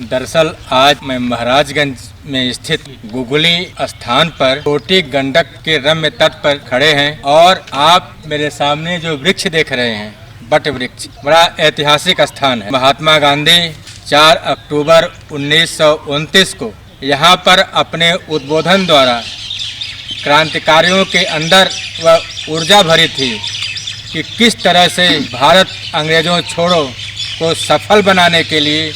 दरअसल आज मैं महाराजगंज में स्थित गुगली स्थान पर छोटी गंडक के रम्य तट पर खड़े हैं और आप मेरे सामने जो वृक्ष देख रहे हैं, बट वृक्ष, बड़ा ऐतिहासिक स्थान है। महात्मा गांधी 4 अक्टूबर 1929 को यहाँ पर अपने उद्बोधन द्वारा क्रांतिकारियों के अंदर वह ऊर्जा भरी थी कि किस तरह से भारत अंग्रेजों छोड़ो को सफल बनाने के लिए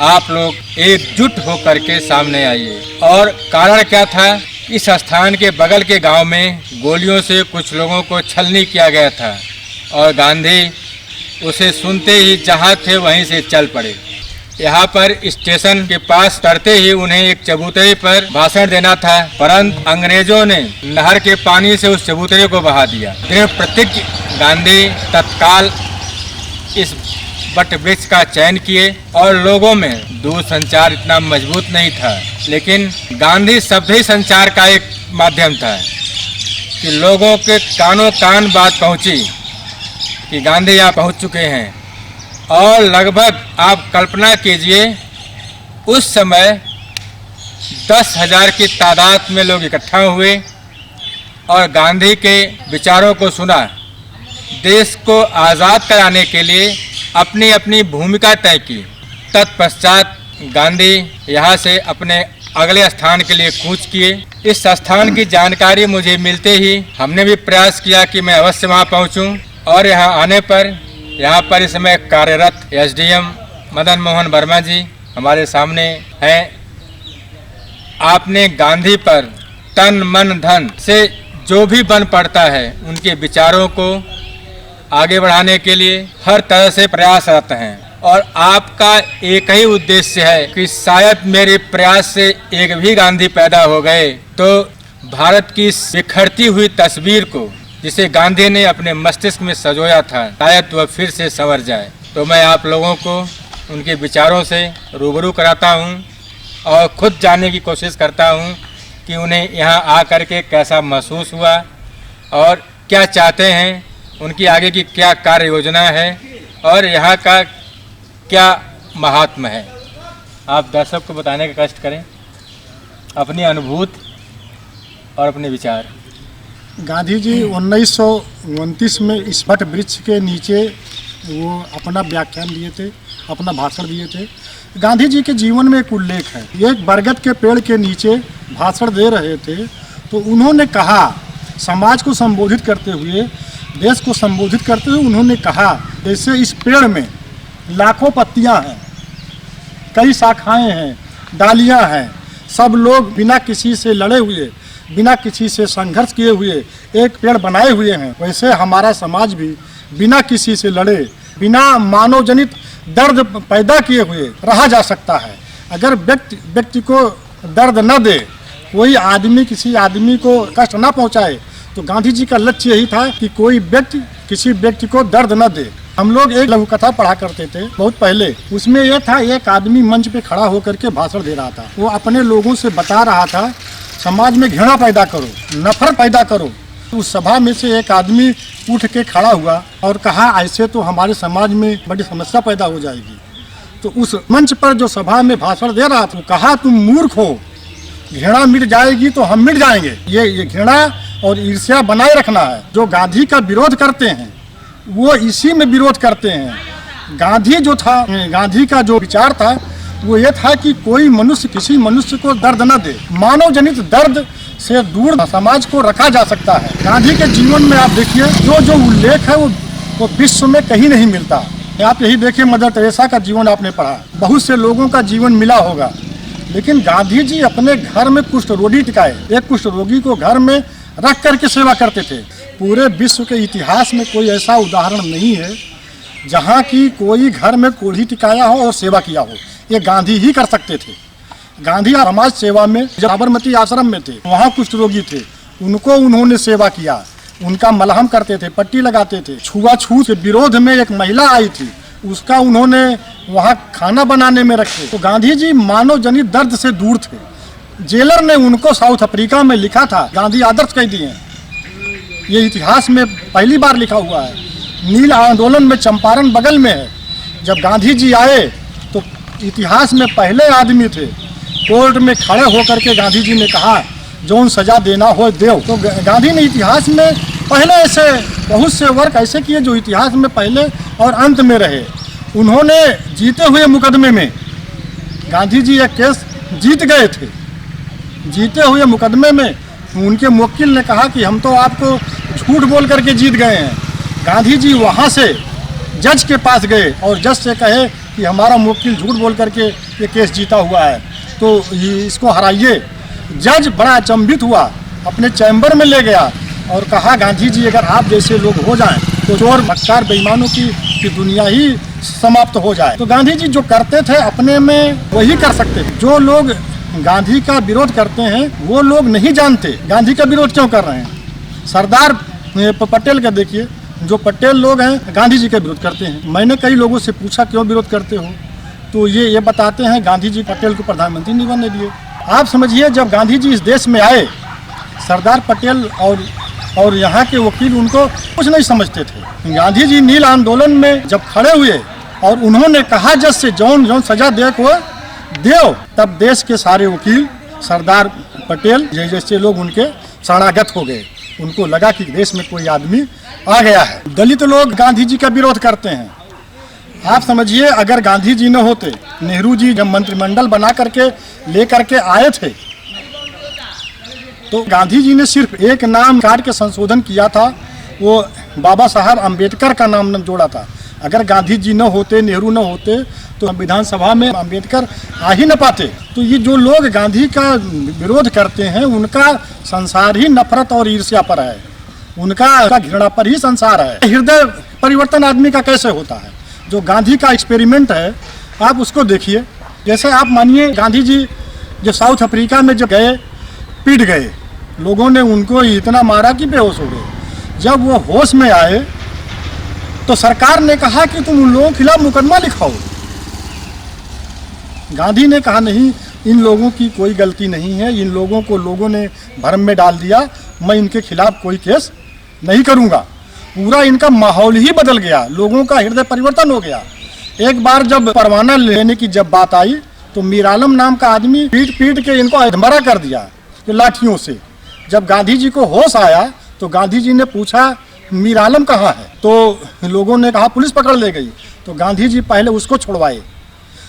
आप लोग एकजुट होकर के सामने आइए। और कारण क्या था? इस स्थान के बगल के गांव में गोलियों से कुछ लोगों को छलनी किया गया था और गांधी उसे सुनते ही जहां थे वहीं से चल पड़े। यहाँ पर स्टेशन के पास उतरते ही उन्हें एक चबूतरे पर भाषण देना था, परंतु अंग्रेजों ने नहर के पानी से उस चबूतरे को बहा दिया। दृढ़ प्रतिज्ञ गांधी तत्काल इस बट वृक्ष का चयन किए और लोगों में दूर संचार इतना मजबूत नहीं था, लेकिन गांधी शब्द ही संचार का एक माध्यम था कि लोगों के कानों कान बात पहुंची कि गांधी यहाँ पहुंच चुके हैं। और लगभग आप कल्पना कीजिए, उस समय 10,000 की तादाद में लोग इकट्ठा हुए और गांधी के विचारों को सुना। देश को आज़ाद कराने के लिए अपनी अपनी भूमिका तय की। तत्पश्चात गांधी यहाँ से अपने अगले स्थान के लिए कूच किए। इस स्थान की जानकारी मुझे मिलते ही हमने भी प्रयास किया कि मैं अवश्य वहाँ पहुँचूँ। और यहाँ आने पर यहाँ पर इस समय कार्यरत एसडीएम मदन मोहन वर्मा जी हमारे सामने हैं। आपने गांधी पर तन मन धन से जो भी बन पड़ता है उनके विचारों को आगे बढ़ाने के लिए हर तरह से प्रयासरत हैं। और आपका एक ही उद्देश्य है कि शायद मेरे प्रयास से एक भी गांधी पैदा हो गए तो भारत की बिखरती हुई तस्वीर को, जिसे गांधी ने अपने मस्तिष्क में संजोया था, शायद वह फिर से संवर जाए। तो मैं आप लोगों को उनके विचारों से रूबरू कराता हूं और खुद जानने की कोशिश करता हूं कि उन्हें यहाँ आकर के कैसा महसूस हुआ और क्या चाहते हैं, उनकी आगे की क्या कार्य योजना है और यहाँ का क्या महात्मा है। आप दर्शक को बताने का कष्ट करें अपनी अनुभूति और अपने विचार। गांधी जी 1929 में इस बट वृक्ष के नीचे वो अपना व्याख्यान दिए थे, अपना भाषण दिए थे। गांधी जी के जीवन में एक उल्लेख है, एक बरगद के पेड़ के नीचे भाषण दे रहे थे तो उन्होंने कहा, समाज को संबोधित करते हुए, देश को संबोधित करते हुए उन्होंने कहा, जैसे इस पेड़ में लाखों पत्तियां हैं, कई शाखाएं हैं, डालियां हैं, सब लोग बिना किसी से लड़े हुए, बिना किसी से संघर्ष किए हुए एक पेड़ बनाए हुए हैं। वैसे हमारा समाज भी बिना किसी से लड़े, बिना मानव जनित दर्द पैदा किए हुए रहा जा सकता है। अगर व्यक्ति को दर्द न दे, कोई आदमी किसी आदमी को कष्ट न पहुंचाए, तो गांधी जी का लक्ष्य यही था कि कोई व्यक्ति किसी व्यक्ति को दर्द न दे। हम लोग एक लघु कथा पढ़ा करते थे बहुत पहले, उसमें यह था, एक आदमी मंच पे खड़ा होकर के भाषण दे रहा था। वो अपने लोगों से बता रहा था, समाज में घृणा पैदा करो, नफरत पैदा करो। उस सभा में से एक आदमी उठ के खड़ा हुआ और कहा, ऐसे तो हमारे समाज में बड़ी समस्या पैदा हो जाएगी। तो उस मंच पर जो सभा में भाषण दे रहा था, कहा, तुम मूर्ख हो, घृणा मिट जाएगी तो हम मिट जाएंगे। ये घृणा और ईर्ष्या बनाए रखना है। जो गांधी का विरोध करते हैं वो इसी में विरोध करते हैं। गांधी जो था, गांधी का जो विचार था वो ये था कि कोई मनुष्य किसी मनुष्य को दर्द न दे। मानव जनित दर्द से दूर समाज को रखा जा सकता है। गांधी के जीवन में आप देखिए, जो उल्लेख है वो विश्व में कहीं नहीं मिलता। आप यही देखिए, मदर टेरेसा का जीवन आपने पढ़ा, बहुत से लोगों का जीवन मिला होगा, लेकिन गांधी जी अपने घर में कुष्ठ रोगी टिकाए। एक कुष्ठ रोगी को घर में रख करके सेवा करते थे। पूरे विश्व के इतिहास में कोई ऐसा उदाहरण नहीं है जहाँ की कोई घर में कोढ़ी टिकाया हो और सेवा किया हो। ये गांधी ही कर सकते थे। गांधी समाज सेवा में, जब साबरमती आश्रम में थे, वहाँ कुष्ठ रोगी थे, उनको उन्होंने सेवा किया, उनका मलहम करते थे, पट्टी लगाते थे। छुआछूत के विरोध में एक महिला आई थी, उसका उन्होंने वहाँ खाना बनाने में रखे। तो गांधी जी मानव जनित दर्द से दूर थे। जेलर ने उनको साउथ अफ्रीका में लिखा था, गांधी आदर्श कह दिए। ये इतिहास में पहली बार लिखा हुआ है। नील आंदोलन में चंपारण बगल में है, जब गांधी जी आए तो इतिहास में पहले आदमी थे कोर्ट में खड़े होकर के गांधी जी ने कहा जौन सजा देना हो देव। तो गांधी ने इतिहास में पहले ऐसे बहुत से वर्क ऐसे किए जो इतिहास में पहले और अंत में रहे। उन्होंने जीते हुए मुकदमे में गांधी जी एक केस जीत गए थे। जीते हुए मुकदमे में उनके मुवक्किल ने कहा कि हम तो आपको झूठ बोल करके जीत गए हैं। गांधी जी वहाँ से जज के पास गए और जज से कहे कि हमारा मुवक्किल झूठ बोल करके ये केस जीता हुआ है, तो इसको हराइए। जज बड़ा अचंभित हुआ, अपने चैम्बर में ले गया और कहा गांधी जी अगर आप जैसे लोग हो जाएं तो चोर मक्कार बेईमानों की दुनिया ही समाप्त हो जाए। तो गांधी जी जो करते थे अपने में वही कर सकते थे। जो लोग गांधी का विरोध करते हैं वो लोग नहीं जानते गांधी का विरोध क्यों कर रहे हैं। सरदार पटेल का देखिए, जो पटेल लोग हैं गांधी जी का विरोध करते हैं। मैंने कई लोगों से पूछा क्यों विरोध करते हो, तो ये बताते हैं गांधी जी पटेल को प्रधानमंत्री नहीं बनने दिए। आप समझिए जब गांधी जी इस देश में आए, सरदार पटेल और यहाँ के वकील उनको कुछ नहीं समझते थे। गांधी जी नील आंदोलन में जब खड़े हुए और उन्होंने कहा जज से जौन सजा देव, तब देश के सारे वकील सरदार पटेल जैसे लोग उनके शरणागत हो गए। उनको लगा कि देश में कोई आदमी आ गया है। दलित लोग गांधी जी का विरोध करते हैं। आप समझिए अगर गांधी जी न होते, नेहरू जी जब मंत्रिमंडल बना करके ले करके आए थे तो गांधी जी ने सिर्फ एक नाम काट के संशोधन किया था, वो बाबा साहब अम्बेडकर का नाम जोड़ा था। अगर गांधी जी न होते, नेहरू न होते तो विधानसभा में अम्बेडकर आ ही न पाते। तो ये जो लोग गांधी का विरोध करते हैं उनका संसार ही नफरत और ईर्ष्या पर है, उनका घृणा पर ही संसार है। हृदय परिवर्तन आदमी का कैसे होता है, जो गांधी का एक्सपेरिमेंट है आप उसको देखिए। जैसे आप मानिए गांधी जी जो साउथ अफ्रीका में जब गए, पीट गए, लोगों ने उनको इतना मारा कि बेहोश हो गए। जब वो होश में आए तो सरकार ने कहा कि तुम उन लोगों के खिलाफ मुकदमा लिखाओ। गांधी ने कहा नहीं, इन लोगों की कोई गलती नहीं है, इन लोगों को लोगों ने भ्रम में डाल दिया, मैं इनके खिलाफ कोई केस नहीं करूंगा। पूरा इनका माहौल ही बदल गया, लोगों का हृदय परिवर्तन हो गया। एक बार जब परवाना लेने की जब बात आई तो मीर आलम नाम का आदमी पीट के इनको अधमरा कर दिया लाठियों से। जब गांधी जी को होश आया तो गांधी जी ने पूछा मीर आलम कहाँ है, तो लोगों ने कहा पुलिस पकड़ ले गई। तो गांधी जी पहले उसको छुड़वाए।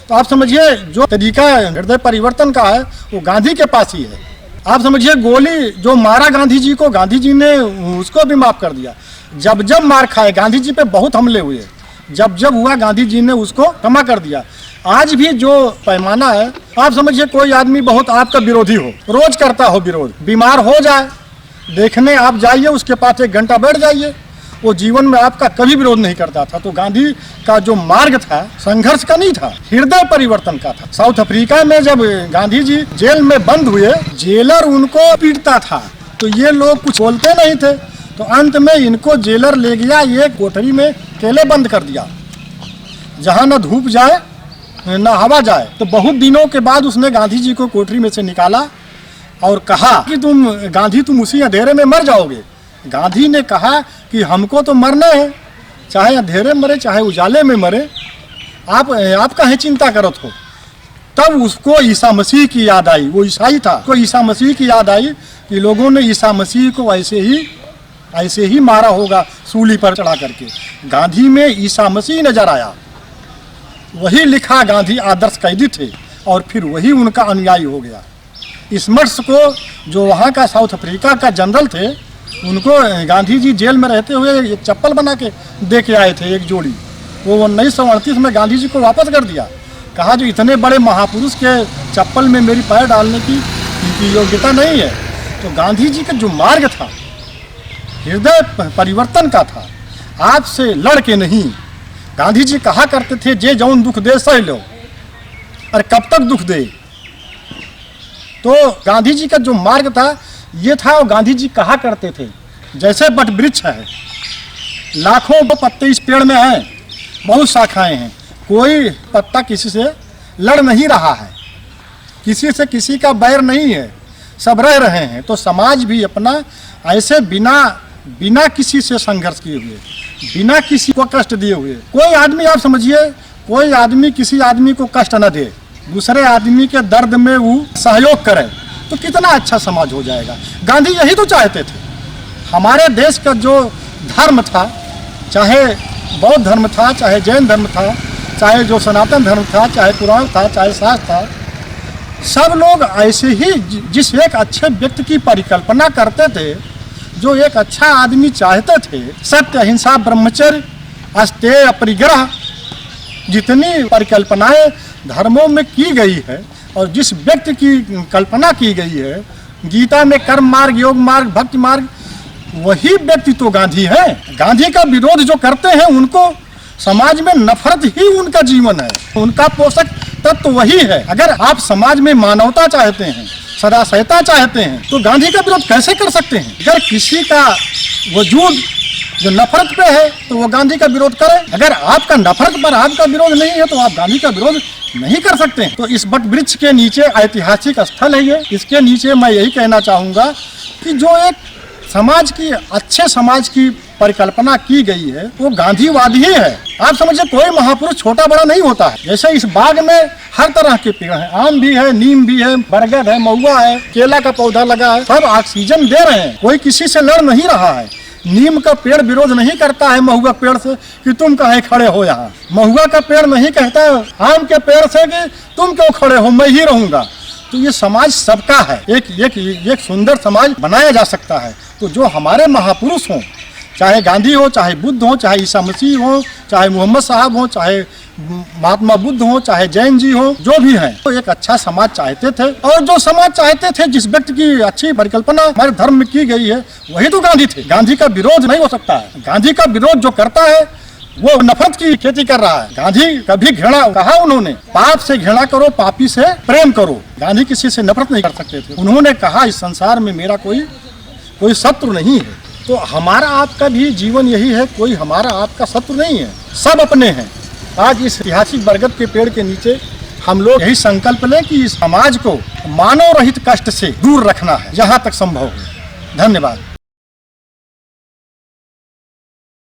तो आप समझिए जो तरीका हृदय परिवर्तन का है वो गांधी के पास ही है। आप समझिए गोली जो मारा गांधी जी को, गांधी जी ने उसको भी माफ कर दिया। जब जब मार खाए, गांधी जी पे बहुत हमले हुए, जब जब हुआ गांधी जी ने उसको क्षमा कर दिया। आज भी जो पैमाना है, आप समझिए कोई आदमी बहुत आपका विरोधी हो, रोज करता हो विरोध, बीमार हो जाए, देखने आप जाइए उसके पास 1 घंटा बैठ जाइए, वो जीवन में आपका कभी विरोध नहीं करता था। तो गांधी का जो मार्ग था संघर्ष का नहीं था, हृदय परिवर्तन का था। साउथ अफ्रीका में जब गांधी जी जेल में बंद हुए, जेलर उनको पीटता था तो ये लोग कुछ बोलते नहीं थे। तो अंत में इनको जेलर ले गया, ये कोठरी में अकेले बंद कर दिया, जहाँ न धूप जाए न हवा जाए। तो बहुत दिनों के बाद उसने गांधी जी को कोठरी में से निकाला और कहा कि तुम उसी अंधेरे में मर जाओगे। गांधी ने कहा कि हमको तो मरना है, चाहे अंधेरे मरे चाहे उजाले में मरे, आप काहे चिंता करत हो। तब उसको ईसा मसीह की याद आई, वो ईसाई था, को ईसा मसीह की याद आई कि लोगों ने ईसा मसीह को ऐसे ही मारा होगा सूली पर चढ़ा करके। गांधी में ईसा मसीह नजर आया, वही लिखा गांधी आदर्श कैदी थे और फिर वही उनका अनुयायी हो गया। स्मर्ट्स को जो वहाँ का साउथ अफ्रीका का जनरल थे, उनको गांधी जी जेल में रहते हुए एक चप्पल बना के दे के आए थे, एक जोड़ी। वो 1938 में गांधी जी को वापस कर दिया, कहा जो इतने बड़े महापुरुष के चप्पल में मेरी पैर डालने की योग्यता नहीं है। तो गांधी जी का जो मार्ग था हृदय परिवर्तन का था, आपसे लड़ के नहीं। गांधी जी कहा करते थे जे जौन दुख दे सह लो, अरे कब तक दुख दे। तो गांधी जी का जो मार्ग था ये था, और गांधी जी कहा करते थे जैसे बट वृक्ष है, लाखों पत्ते इस पेड़ में हैं, बहुत शाखाएं हैं, कोई पत्ता किसी से लड़ नहीं रहा है, किसी से किसी का बैर नहीं है, सब रह रहे हैं। तो समाज भी अपना ऐसे बिना किसी से संघर्ष किए हुए, बिना किसी को कष्ट दिए हुए, कोई आदमी आप समझिए कोई आदमी किसी आदमी को कष्ट न दे, दूसरे आदमी के दर्द में वो सहयोग करे, तो कितना अच्छा समाज हो जाएगा। गांधी यही तो चाहते थे। हमारे देश का जो धर्म था, चाहे बौद्ध धर्म था, चाहे जैन धर्म था, चाहे जो सनातन धर्म था, चाहे पुराण था, चाहे शास्त्र था, सब लोग ऐसे ही जिस एक अच्छे व्यक्ति की परिकल्पना करते थे, जो एक अच्छा आदमी चाहते थे, सत्य अहिंसा ब्रह्मचर्य अस्तेय अपरिग्रह, जितनी परिकल्पनाएं धर्मों में की गई है और जिस व्यक्ति की कल्पना की गई है, गीता में कर्म मार्ग, योग मार्ग, भक्ति मार्ग, वही व्यक्ति तो गांधी है। गांधी का विरोध जो करते हैं उनको समाज में नफरत ही उनका जीवन है, उनका पोषक तत्व वही है। अगर आप समाज में मानवता चाहते हैं, सदाशयता चाहते हैं, तो गांधी का विरोध कैसे कर सकते हैं? अगर किसी का वजूद जो नफरत पे है तो वो गांधी का विरोध करे। अगर आपका नफरत पर आपका विरोध नहीं है तो आप गांधी का विरोध नहीं कर सकते। तो इस वट वृक्ष के नीचे ऐतिहासिक स्थल है ये। इसके नीचे मैं यही कहना चाहूँगा कि जो एक समाज की, अच्छे समाज की परिकल्पना की गई है, वो गांधीवाद ही है। आप समझिए, कोई महापुरुष छोटा बड़ा नहीं होता है। जैसे इस बाग में हर तरह के पेड़ हैं, आम भी है, नीम भी है, बरगद है, महुआ है, केला का पौधा लगा है, सब ऑक्सीजन दे रहे हैं। कोई किसी से लड़ नहीं रहा है। नीम का पेड़ विरोध नहीं करता है महुआ पेड़ से कि तुम कहीं खड़े हो यहाँ। महुआ का पेड़ नहीं कहता आम के पेड़ से कि तुम क्यों खड़े हो, मैं ही रहूंगा। तो ये समाज सबका है। एक सुंदर समाज बनाया जा सकता है। तो जो हमारे महापुरुष हों, चाहे गांधी हो, चाहे बुद्ध हो, चाहे ईसा मसीह हो, चाहे मोहम्मद साहब हो, चाहे महात्मा बुद्ध हो, चाहे जैन जी हो, जो भी हैं, तो एक अच्छा समाज चाहते थे। और जो समाज चाहते थे, जिस व्यक्ति की अच्छी परिकल्पना हमारे धर्म में की गई है, वही तो गांधी थे। गांधी का विरोध नहीं हो सकता है। गांधी का विरोध जो करता है वो नफरत की खेती कर रहा है। गांधी कभी घृणा, कहा उन्होंने, पाप से घृणा करो, पापी से प्रेम करो। गांधी किसी से नफरत नहीं कर सकते थे। उन्होंने कहा इस संसार में मेरा कोई शत्रु नहीं है। तो हमारा आपका भी जीवन यही है, कोई हमारा आपका शत्रु नहीं है, सब अपने हैं। आज इस ऐतिहासिक बरगद के पेड़ के नीचे हम लोग यही संकल्प लें कि इस समाज को मानव रहित कष्ट से दूर रखना है, जहाँ तक संभव हो। धन्यवाद।